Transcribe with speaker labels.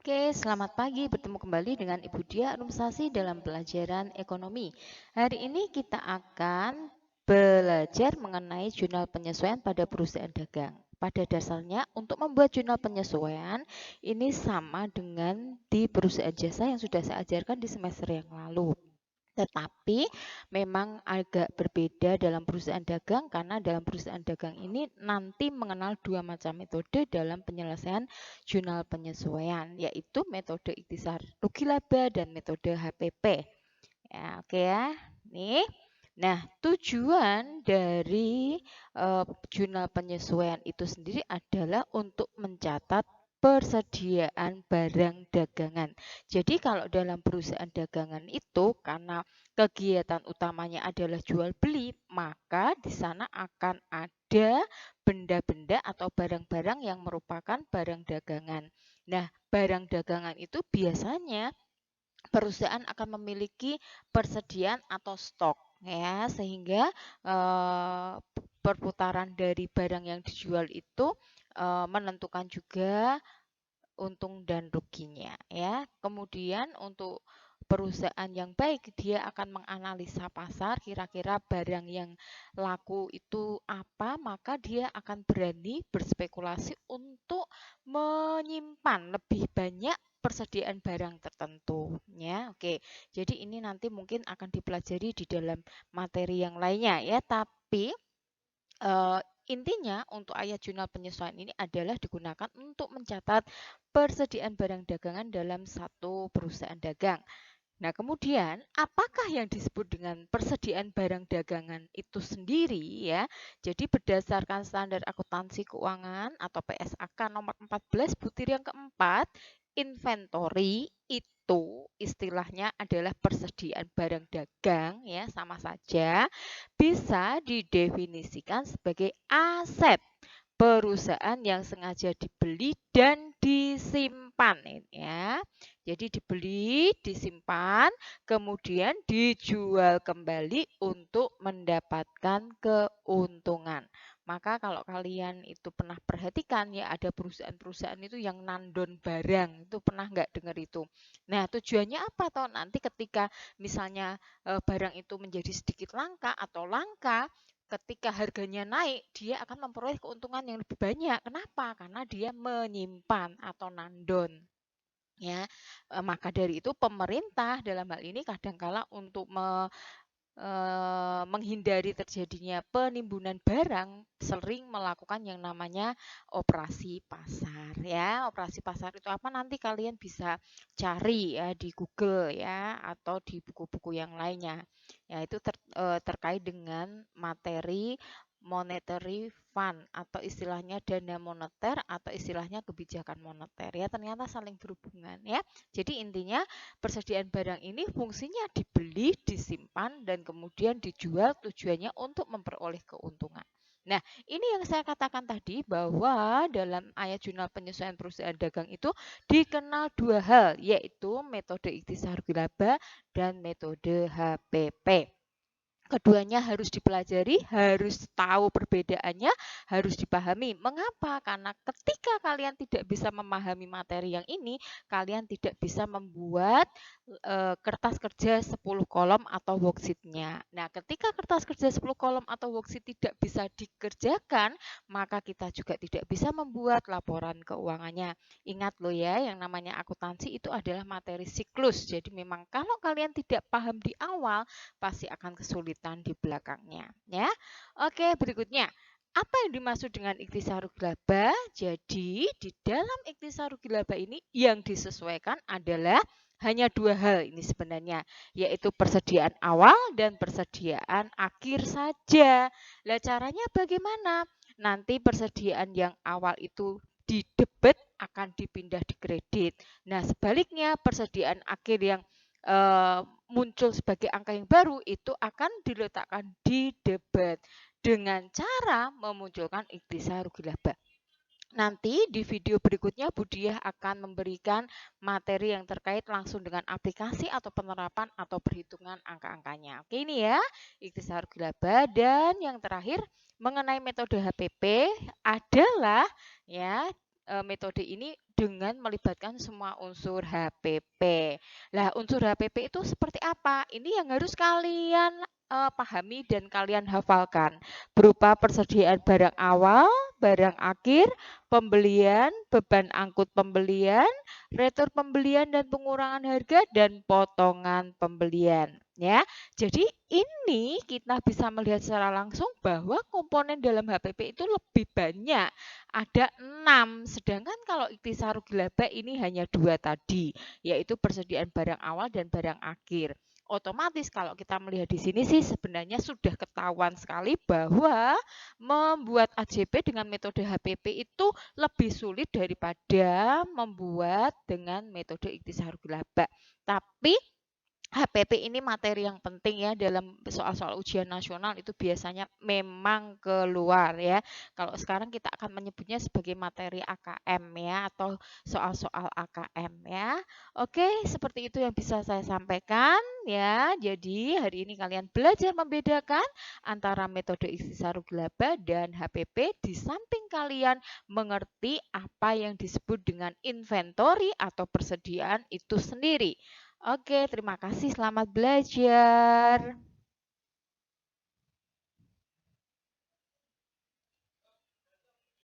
Speaker 1: Oke, selamat pagi. Bertemu kembali dengan Ibu Dia Arumsasi dalam pelajaran ekonomi. Hari ini kita akan belajar mengenai jurnal penyesuaian pada perusahaan dagang. Pada dasarnya, untuk membuat jurnal penyesuaian, ini sama dengan di perusahaan jasa yang sudah saya ajarkan di semester yang lalu. Tetapi memang agak berbeda dalam perusahaan dagang karena dalam perusahaan dagang ini nanti mengenal dua macam metode dalam penyelesaian jurnal penyesuaian, yaitu metode ikhtisar rugi laba dan metode HPP. Ya, oke ya. Nih. Nah, tujuan dari jurnal penyesuaian itu sendiri adalah untuk mencatat persediaan barang dagangan. Jadi kalau dalam perusahaan dagangan itu karena kegiatan utamanya adalah jual beli, maka di sana akan ada benda-benda atau barang-barang yang merupakan barang dagangan. Nah, barang dagangan itu biasanya perusahaan akan memiliki persediaan atau stok ya, sehingga perputaran dari barang yang dijual itu menentukan juga untung dan ruginya ya. Kemudian untuk perusahaan yang baik, dia akan menganalisa pasar, kira-kira barang yang laku itu apa, maka dia akan berani berspekulasi untuk menyimpan lebih banyak persediaan barang tertentu ya. Oke. Jadi ini nanti mungkin akan dipelajari di dalam materi yang lainnya ya, tapi intinya untuk ayat jurnal penyesuaian ini adalah digunakan untuk mencatat persediaan barang dagangan dalam satu perusahaan dagang. Nah, kemudian apakah yang disebut dengan persediaan barang dagangan itu sendiri ya? Jadi berdasarkan standar akuntansi keuangan atau PSAK nomor 14 butir yang keempat, inventory itu istilahnya adalah persediaan barang dagang ya, sama saja bisa didefinisikan sebagai aset perusahaan yang sengaja dibeli dan disimpan ya. Jadi dibeli, disimpan, kemudian dijual kembali untuk mendapatkan keuntungan. Maka kalau kalian itu pernah perhatikan ya, ada perusahaan-perusahaan itu yang nandon barang, itu pernah nggak dengar itu? Nah, tujuannya apa toh? Nanti ketika misalnya barang itu menjadi sedikit langka atau langka, ketika harganya naik, dia akan memperoleh keuntungan yang lebih banyak. Kenapa? Karena dia menyimpan atau nandon. Ya, maka dari itu pemerintah dalam hal ini kadangkala untuk menghindari terjadinya penimbunan barang sering melakukan yang namanya operasi pasar ya. Operasi pasar itu apa? Nanti kalian bisa cari ya di Google ya atau di buku-buku yang lainnya. Ya, itu terkait dengan materi monetary fund atau istilahnya dana moneter atau istilahnya kebijakan moneter ya, ternyata saling berhubungan ya. Jadi intinya persediaan barang ini fungsinya dibeli, disimpan, dan kemudian dijual, tujuannya untuk memperoleh keuntungan. Nah, ini yang saya katakan tadi bahwa dalam ayat jurnal penyesuaian perusahaan dagang itu dikenal dua hal, yaitu metode ikhtisar laba dan metode HPP. Keduanya harus dipelajari, harus tahu perbedaannya, harus dipahami. Mengapa? Karena ketika kalian tidak bisa memahami materi yang ini, kalian tidak bisa membuat kertas kerja 10 kolom atau worksheet-nya. Nah, ketika kertas kerja 10 kolom atau worksheet tidak bisa dikerjakan, maka kita juga tidak bisa membuat laporan keuangannya. Ingat loh ya, yang namanya akuntansi itu adalah materi siklus. Jadi memang kalau kalian tidak paham di awal, pasti akan kesulitan di belakangnya ya. Oke, berikutnya. Apa yang dimaksud dengan ikhtisarul laba? Jadi, di dalam ikhtisarul laba ini yang disesuaikan adalah hanya dua hal ini sebenarnya, yaitu persediaan awal dan persediaan akhir saja. Lah caranya bagaimana? Nanti persediaan yang awal itu di debit akan dipindah di kredit. Nah, sebaliknya persediaan akhir yang muncul sebagai angka yang baru itu akan diletakkan di debit dengan cara memunculkan ikhtisar rugi laba. Nanti di video berikutnya Budiah akan memberikan materi yang terkait langsung dengan aplikasi atau penerapan atau perhitungan angka-angkanya. Oke, ini ya, ikhtisar rugi laba. Dan yang terakhir mengenai metode HPP adalah ya metode ini dengan melibatkan semua unsur HPP. Lah, unsur HPP itu seperti apa? Ini yang harus kalian pahami dan kalian hafalkan. Berupa persediaan barang awal, barang akhir, pembelian, beban angkut pembelian, retur pembelian dan pengurangan harga, dan potongan pembelian. Ya, jadi ini kita bisa melihat secara langsung bahwa komponen dalam HPP itu lebih banyak, ada 6. Sedangkan kalau ikhtisarul laba ini hanya 2 tadi, yaitu persediaan barang awal dan barang akhir. Otomatis kalau kita melihat di sini sih sebenarnya sudah ketahuan sekali bahwa membuat AJP dengan metode HPP itu lebih sulit daripada membuat dengan metode ikhtisarul laba. Tapi HPP ini materi yang penting ya dalam soal-soal ujian nasional itu biasanya memang keluar ya. Kalau sekarang kita akan menyebutnya sebagai materi AKM ya atau soal-soal AKM ya. Oke, seperti itu yang bisa saya sampaikan ya. Jadi hari ini kalian belajar membedakan antara metode ikhtisarul laba dan HPP di samping kalian mengerti apa yang disebut dengan inventory atau persediaan itu sendiri. Oke, terima kasih. Selamat belajar.